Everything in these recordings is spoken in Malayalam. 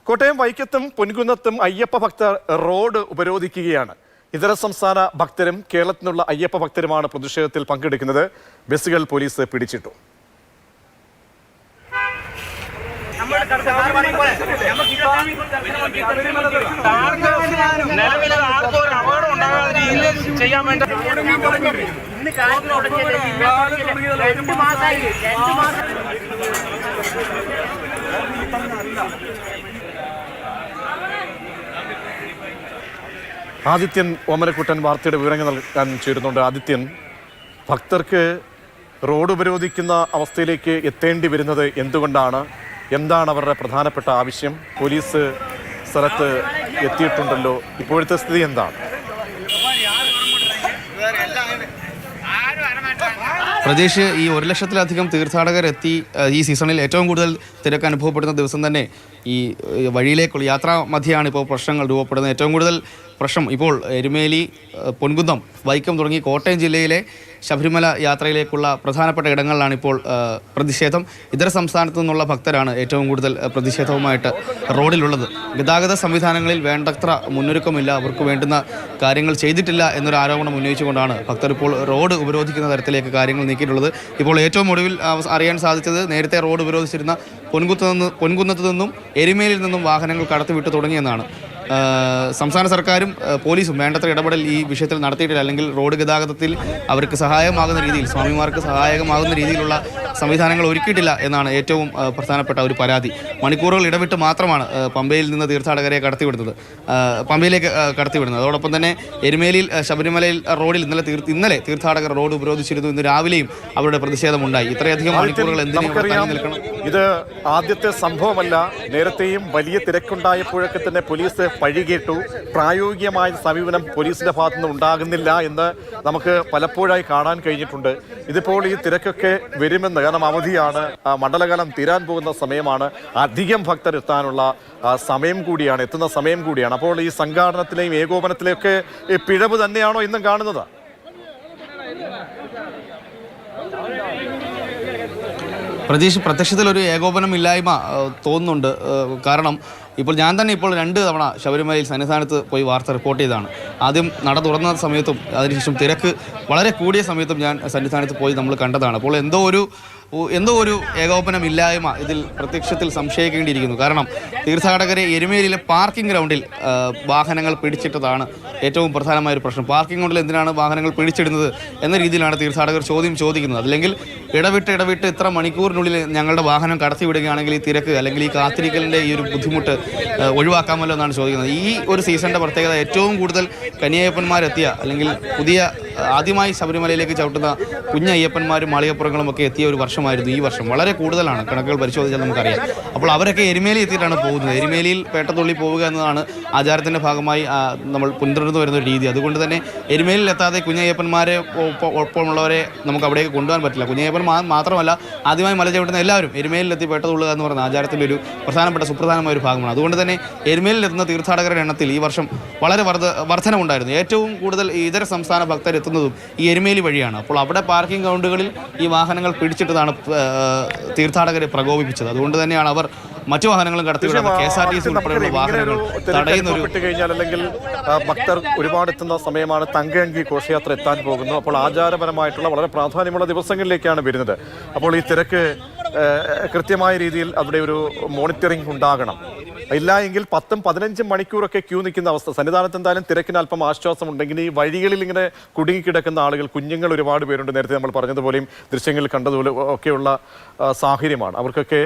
കോട്ടയം വൈക്കത്തും പൊൻകുന്നത്തും അയ്യപ്പ ഭക്തർ റോഡ് ഉപരോധിക്കുകയാണ്. ഇതര സംസ്ഥാന ഭക്തരും കേരളത്തിൽ നിന്നുള്ള അയ്യപ്പ ഭക്തരുമാണ് പ്രതിഷേധത്തിൽ പങ്കെടുക്കുന്നത്. ബസ്സുകൾ പോലീസ് പിടിച്ചിട്ടു. ആദിത്യൻ ഓമനക്കുട്ടൻ വാർത്തയുടെ വിവരങ്ങൾ നൽകാൻ ചേരുന്നുണ്ട്. ആദിത്യൻ, ഭക്തർക്ക് റോഡ് ഉപരോധിക്കുന്ന അവസ്ഥയിലേക്ക് എത്തേണ്ടി വരുന്നത് എന്തുകൊണ്ടാണ്? എന്താണ് അവരുടെ പ്രധാനപ്പെട്ട ആവശ്യം? പോലീസ് സ്ഥലത്ത് എത്തിയിട്ടുണ്ടല്ലോ, ഇപ്പോഴത്തെ സ്ഥിതി എന്താണ്? പ്രജേഷ്, ഈ 1 ലക്ഷത്തിലധികം തീർത്ഥാടകർ എത്തി ഈ സീസണിൽ ഏറ്റവും കൂടുതൽ തിരക്ക് അനുഭവപ്പെടുന്ന ദിവസം തന്നെ ഈ വഴിയിലേക്കുള്ള യാത്രാ മധ്യയാണ് ഇപ്പോൾ പ്രശ്നങ്ങൾ രൂപപ്പെടുന്നത്. ഏറ്റവും കൂടുതൽ പ്രശ്നം ഇപ്പോൾ എരുമേലി, പൊൻകുന്നം, വൈക്കം തുടങ്ങി കോട്ടയം ജില്ലയിലെ ശബരിമല യാത്രയിലേക്കുള്ള പ്രധാനപ്പെട്ട ഇടങ്ങളിലാണ് ഇപ്പോൾ പ്രതിഷേധം. ഇതര സംസ്ഥാനത്തു നിന്നുള്ള ഭക്തരാണ് ഏറ്റവും കൂടുതൽ പ്രതിഷേധവുമായിട്ട് റോഡിലുള്ളത്. ഗതാഗത സംവിധാനങ്ങളിൽ വേണ്ടത്ര മുന്നൊരുക്കമില്ല, അവർക്ക് വേണ്ടുന്ന കാര്യങ്ങൾ ചെയ്തിട്ടില്ല എന്നൊരു ആരോപണം ഉന്നയിച്ചുകൊണ്ടാണ് ഭക്തർ ഇപ്പോൾ റോഡ് ഉപരോധിക്കുന്ന തരത്തിലേക്ക് കാര്യങ്ങൾ നീക്കിയിട്ടുള്ളത്. ഇപ്പോൾ ഏറ്റവും ഒടുവിൽ അറിയാൻ സാധിച്ചത് നേരത്തെ റോഡ് ഉപരോധിച്ചിരുന്ന പൊൻകുന്നത്ത് നിന്നും എരുമേലിയിൽ നിന്നും വാഹനങ്ങൾ കടത്തിവിട്ട് തുടങ്ങിയെന്നാണ്. സംസ്ഥാന സർക്കാരും പോലീസും വേണ്ടത്ര ഇടപെടൽ ഈ വിഷയത്തിൽ നടത്തിയിട്ടില്ല. അല്ലെങ്കിൽ റോഡ് ഗതാഗതത്തിൽ അവർക്ക് സഹായമാകുന്ന രീതിയിൽ, സ്വാമിമാർക്ക് സഹായകമാകുന്ന രീതിയിലുള്ള സംവിധാനങ്ങൾ ഒരുക്കിയിട്ടില്ല എന്നാണ് ഏറ്റവും പ്രധാനപ്പെട്ട ഒരു പരാതി. മണിക്കൂറുകൾ ഇടവിട്ട് മാത്രമാണ് പമ്പയിൽ നിന്ന് തീർത്ഥാടകരെ പമ്പയിലേക്ക് കടത്തിവിടുന്നത്. അതോടൊപ്പം തന്നെ എരുമേലിയിൽ ശബരിമലയിൽ റോഡിൽ ഇന്നലെ തീർത്ഥാടകർ റോഡ് ഉപരോധിച്ചിരുന്നു. ഇന്ന് രാവിലെയും അവരുടെ പ്രതിഷേധമുണ്ടായി. ഇത്രയധികം മണിക്കൂറുകൾ എന്തിനാണ് നിൽക്കണം? ഇത് ആദ്യത്തെ സംഭവമല്ല. നേരത്തെയും വലിയ തിരക്കുണ്ടായപ്പോഴൊക്കെ തന്നെ പോലീസ് പഴികേട്ടു. പ്രായോഗികമായ സമീപനം പോലീസിന്റെ ഭാഗത്തുനിന്ന് ഉണ്ടാകുന്നില്ല എന്ന് നമുക്ക് പലപ്പോഴായി കാണാൻ കഴിഞ്ഞിട്ടുണ്ട്. ഇതിപ്പോൾ ഈ തിരക്കൊക്കെ വരുമെന്ന്, കാരണം അവധിയാണ്, മണ്ഡലകാലം തീരാൻ പോകുന്ന സമയമാണ്, അധികം ഭക്തർ എത്താനുള്ള എത്തുന്ന സമയം കൂടിയാണ്. അപ്പോൾ ഈ സംഘാടനത്തിലെയും ഏകോപനത്തിലെയൊക്കെ പിഴവ് തന്നെയാണോ ഇന്നും കാണുന്നത്? പ്രത്യക്ഷത്തിൽ ഒരു ഏകോപനമില്ലായ്മ തോന്നുന്നുണ്ട്. കാരണം ഞാൻ തന്നെ 2 തവണ ശബരിമലയിൽ സന്നിധാനത്ത് പോയി വാർത്ത റിപ്പോർട്ട് ചെയ്തതാണ്. ആദ്യം നട തുറന്ന സമയത്തും അതിനുശേഷം തിരക്ക് വളരെ കൂടിയ സമയത്തും ഞാൻ സന്നിധാനത്ത് പോയി നമ്മൾ കണ്ടതാണ്. അപ്പോൾ എന്തോ ഒരു ഏകോപനമില്ലായ്മ ഇതിൽ പ്രത്യക്ഷത്തിൽ സംശയിക്കേണ്ടിയിരിക്കുന്നു. കാരണം തീർത്ഥാടകരെ എരുമേലിയിലെ പാർക്കിംഗ് ഗ്രൗണ്ടിൽ വാഹനങ്ങൾ പിടിച്ചിട്ടതാണ് ഏറ്റവും പ്രധാനമായൊരു പ്രശ്നം. പാർക്കിംഗ് ഗ്രൗണ്ടിൽ എന്തിനാണ് വാഹനങ്ങൾ പിടിച്ചിടുന്നത് എന്ന രീതിയിലാണ് തീർത്ഥാടകർ ചോദിക്കുന്നത്. അല്ലെങ്കിൽ ഇടവിട്ട് ഇത്ര മണിക്കൂറിനുള്ളിൽ ഞങ്ങളുടെ വാഹനം കടത്തിവിടുകയാണെങ്കിൽ ഈ തിരക്ക് അല്ലെങ്കിൽ ഈ കാത്തിരിക്കലിൻ്റെ ഈ ഒരു ബുദ്ധിമുട്ട് ഒഴിവാക്കാമല്ലോ എന്നാണ് ചോദിക്കുന്നത്. ഈ ഒരു സീസണിൻ്റെ പ്രത്യേകത ഏറ്റവും കൂടുതൽ കന്യായപ്പന്മാരെത്തിയ, അല്ലെങ്കിൽ ആദ്യമായി ശബരിമലയിലേക്ക് ചവിട്ടുന്ന കുഞ്ഞയ്യപ്പന്മാരും മാളികപ്പുറങ്ങളും ഒക്കെ എത്തിയ ഒരു വർഷമായിരുന്നു ഈ വർഷം. വളരെ കൂടുതലാണ്, കണക്കുകൾ പരിശോധിച്ചാൽ നമുക്കറിയാം. അപ്പോൾ അവരൊക്കെ എരുമേലി എത്തിയിട്ടാണ് പോകുന്നത്. എരുമേലിയിൽ പേട്ടത്തുള്ളി പോവുക എന്നതാണ് ആചാരത്തിൻ്റെ ഭാഗമായി നമ്മൾ പിന്തുടർന്നു വരുന്ന ഒരു രീതി. അതുകൊണ്ട് തന്നെ എരുമേലിൽ എത്താതെ കുഞ്ഞയ്യപ്പന്മാരെ ഒപ്പമുള്ളവരെ നമുക്ക് അവിടേക്ക് കൊണ്ടുപോകാൻ പറ്റില്ല. കുഞ്ഞയ്യപ്പൻ മാത്രമല്ല, ആദ്യമായി മല ചവിട്ടുന്ന എല്ലാവരും എരുമേലിലെത്തി പേട്ടതുള്ളുക എന്ന് പറയുന്ന ആചാരത്തിൻ്റെ ഒരു സുപ്രധാനമായ ഒരു ഭാഗമാണ്. അതുകൊണ്ട് തന്നെ എരുമേലിലെത്തുന്ന തീർത്ഥാടകരുടെ എണ്ണത്തിൽ ഈ വർഷം വളരെ വർധനമുണ്ടായിരുന്നു. ഏറ്റവും കൂടുതൽ ഇതര സംസ്ഥാന ഭക്തർ എത്തുന്നതും ഈ എരുമേലി വഴിയാണ്. അപ്പോൾ അവിടെ പാർക്കിംഗ് ഗ്രൗണ്ടുകളിൽ ഈ വാഹനങ്ങൾ പിടിച്ചിട്ടതാണ് തീർത്ഥാടകരെ പ്രകോപിപ്പിച്ചത്. അതുകൊണ്ട് തന്നെയാണ് അവർ മറ്റു വാഹനങ്ങളും കടത്തിവിടുന്നത്. KSRTC ഉൾപ്പെടെയുള്ള വാഹനങ്ങൾ കഴിഞ്ഞാൽ, അല്ലെങ്കിൽ ഭക്തർ ഒരുപാട് എത്തുന്ന സമയമാണ്, തങ്കയങ്കി ഘോഷയാത്ര എത്താൻ പോകുന്നു. അപ്പോൾ ആചാരപരമായിട്ടുള്ള വളരെ പ്രാധാന്യമുള്ള ദിവസങ്ങളിലേക്കാണ് വരുന്നത്. അപ്പോൾ ഈ തിരക്ക് കൃത്യമായ രീതിയിൽ അവിടെ ഒരു മോണിറ്ററിംഗ് ഉണ്ടാകണം. ഇല്ല എങ്കിൽ 10-15 മണിക്കൂറൊക്കെ ക്യൂ നിൽക്കുന്ന അവസ്ഥ. സന്നിധാനത്ത് എന്തായാലും തിരക്കിന് അല്പം ആശ്വാസം ഉണ്ടെങ്കിൽ ഈ വഴികളിൽ ഇങ്ങനെ കുടുങ്ങിക്കിടക്കുന്ന ആളുകൾ, കുഞ്ഞുങ്ങൾ ഒരുപാട് പേരുണ്ട്. നേരത്തെ നമ്മൾ പറഞ്ഞതുപോലെയും ദൃശ്യങ്ങളിൽ കണ്ടതുപോലെ ഒക്കെയുള്ള സാഹചര്യമാണ്. അവർക്കൊക്കെ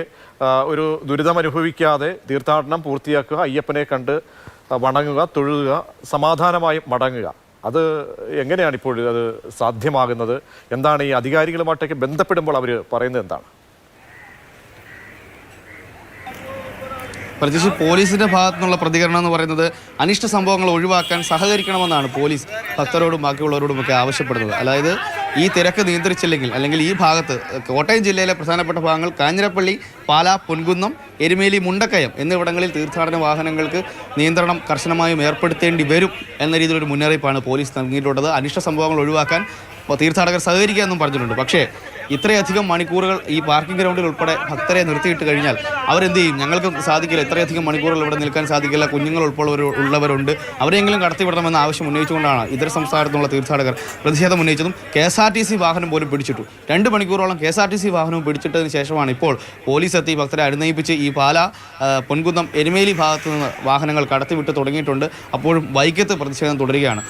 ഒരു ദുരിതം അനുഭവിക്കാതെ തീർത്ഥാടനം പൂർത്തിയാക്കുക, അയ്യപ്പനെ കണ്ട് വണങ്ങുക, തൊഴുക, സമാധാനമായി മടങ്ങുക. അത് എങ്ങനെയാണ് ഇപ്പോൾ അത് സാധ്യമാകുന്നത്? എന്താണ് ഈ അധികാരികളുമായിട്ടൊക്കെ ബന്ധപ്പെടുമ്പോൾ അവർ പറയുന്നത് എന്താണ്? പ്രത്യേകിച്ച് പോലീസിൻ്റെ ഭാഗത്തു നിന്നുള്ള പ്രതികരണം എന്ന് പറയുന്നത് അനിഷ്ട സംഭവങ്ങൾ ഒഴിവാക്കാൻ സഹകരിക്കണമെന്നാണ് പോലീസ് ഭക്തരോടും ബാക്കിയുള്ളവരോടുമൊക്കെ ആവശ്യപ്പെടുന്നത്. അതായത് ഈ തിരക്ക് നിയന്ത്രിച്ചില്ലെങ്കിൽ, അല്ലെങ്കിൽ ഈ ഭാഗത്ത് കോട്ടയം ജില്ലയിലെ പ്രധാനപ്പെട്ട ഭാഗങ്ങൾ കാഞ്ഞിരപ്പള്ളി, പാലാ, പൊൻകുന്നം, എരുമേലി, മുണ്ടക്കയം എന്നിവിടങ്ങളിൽ തീർത്ഥാടന വാഹനങ്ങൾക്ക് നിയന്ത്രണം കർശനമായും ഏർപ്പെടുത്തേണ്ടി വരും എന്ന രീതിയിലൊരു മുന്നറിയിപ്പാണ് പോലീസ് നൽകിയിട്ടുള്ളത്. അനിഷ്ട സംഭവങ്ങൾ ഒഴിവാക്കാൻ തീർത്ഥാടകർ സഹകരിക്കുക എന്നും പറഞ്ഞിട്ടുണ്ട്. പക്ഷേ ഇത്രയധികം മണിക്കൂറുകൾ ഈ പാർക്കിംഗ് ഗ്രൗണ്ടിൽ ഉൾപ്പെടെ ഭക്തരെ നിർത്തിയിട്ട് കഴിഞ്ഞാൽ അവരെന്ത് ചെയ്യും? ഞങ്ങൾക്ക് സാധിക്കില്ല, ഇത്രയധികം മണിക്കൂറുകൾ ഇവിടെ നിൽക്കാൻ സാധിക്കില്ല, കുഞ്ഞുങ്ങൾ ഉള്ളവരുണ്ട്, അവരെങ്കിലും കടത്തിവിടണമെന്ന ആവശ്യം ഉന്നയിച്ചുകൊണ്ടാണ് ഇതര സംസ്ഥാനത്തുള്ള തീർത്ഥാടകർ പ്രതിഷേധം ഉന്നയിച്ചതും KSRTC വാഹനം പോലും പിടിച്ചിട്ടു. 2 മണിക്കൂറോളം KSRTC വാഹനവും പിടിച്ചിട്ടതിന് ശേഷമാണ് ഇപ്പോൾ പോലീസ് എത്തി ഭക്തരെ അനുനയിപ്പിച്ച് ഈ പാല പൊൻകുന്നം എരുമേലി ഭാഗത്തു നിന്ന് വാഹനങ്ങൾ കടത്തിവിട്ട് തുടങ്ങിയിട്ടുണ്ട്. അപ്പോഴും വൈക്കത്ത് പ്രതിഷേധം തുടരുകയാണ്.